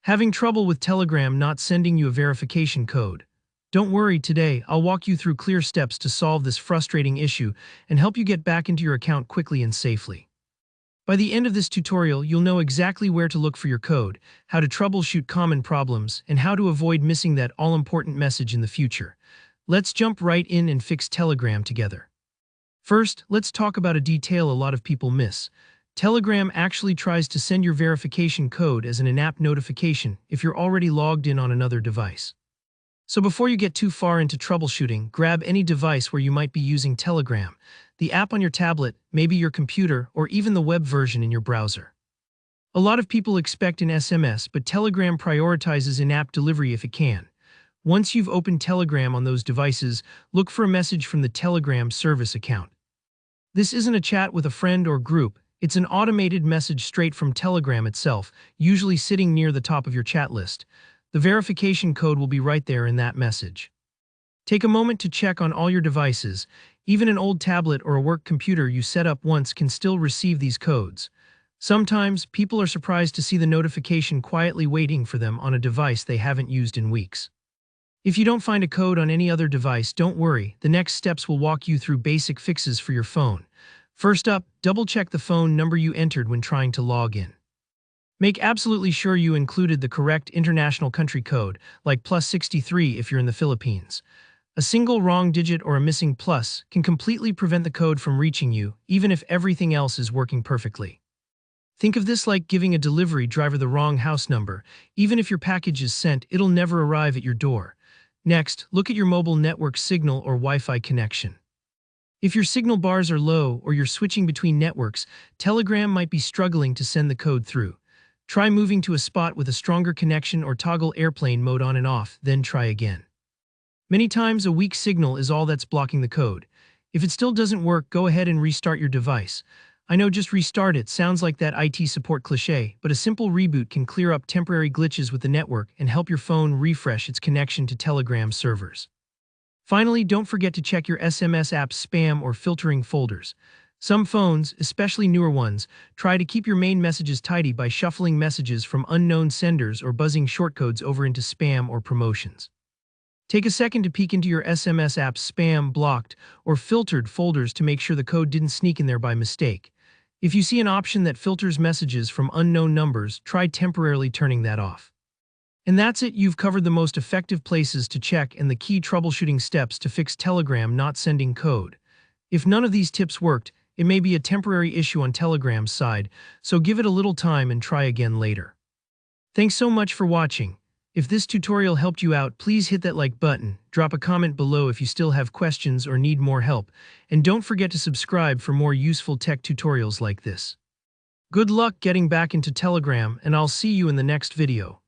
Having trouble with Telegram not sending you a verification code? Don't worry, today I'll walk you through clear steps to solve this frustrating issue and help you get back into your account quickly and safely. By the end of this tutorial, you'll know exactly where to look for your code, how to troubleshoot common problems, and how to avoid missing that all-important message in the future. Let's jump right in and fix Telegram together. First, let's talk about a detail a lot of people miss. Telegram actually tries to send your verification code as an in-app notification if you're already logged in on another device. So before you get too far into troubleshooting, grab any device where you might be using Telegram, the app on your tablet, maybe your computer, or even the web version in your browser. A lot of people expect an SMS, but Telegram prioritizes in-app delivery if it can. Once you've opened Telegram on those devices, look for a message from the Telegram service account. This isn't a chat with a friend or group, it's an automated message straight from Telegram itself, usually sitting near the top of your chat list. The verification code will be right there in that message. Take a moment to check on all your devices. Even an old tablet or a work computer you set up once can still receive these codes. Sometimes, people are surprised to see the notification quietly waiting for them on a device they haven't used in weeks. If you don't find a code on any other device, don't worry. The next steps will walk you through basic fixes for your phone. First up, double-check the phone number you entered when trying to log in. Make absolutely sure you included the correct international country code, like +63 if you're in the Philippines. A single wrong digit or a missing plus can completely prevent the code from reaching you, even if everything else is working perfectly. Think of this like giving a delivery driver the wrong house number. Even if your package is sent, it'll never arrive at your door. Next, look at your mobile network signal or Wi-Fi connection. If your signal bars are low or you're switching between networks, Telegram might be struggling to send the code through. Try moving to a spot with a stronger connection or toggle airplane mode on and off, then try again. Many times a weak signal is all that's blocking the code. If it still doesn't work, go ahead and restart your device. I know just restart it sounds like that IT support cliché, but a simple reboot can clear up temporary glitches with the network and help your phone refresh its connection to Telegram servers. Finally, don't forget to check your SMS app's spam or filtering folders. Some phones, especially newer ones, try to keep your main messages tidy by shuffling messages from unknown senders or buzzing shortcodes over into spam or promotions. Take a second to peek into your SMS app's spam, blocked, or filtered folders to make sure the code didn't sneak in there by mistake. If you see an option that filters messages from unknown numbers, try temporarily turning that off. And that's it, you've covered the most effective places to check and the key troubleshooting steps to fix Telegram not sending code. If none of these tips worked, it may be a temporary issue on Telegram's side, so give it a little time and try again later. Thanks so much for watching. If this tutorial helped you out, please hit that like button, drop a comment below if you still have questions or need more help, and don't forget to subscribe for more useful tech tutorials like this. Good luck getting back into Telegram, and I'll see you in the next video.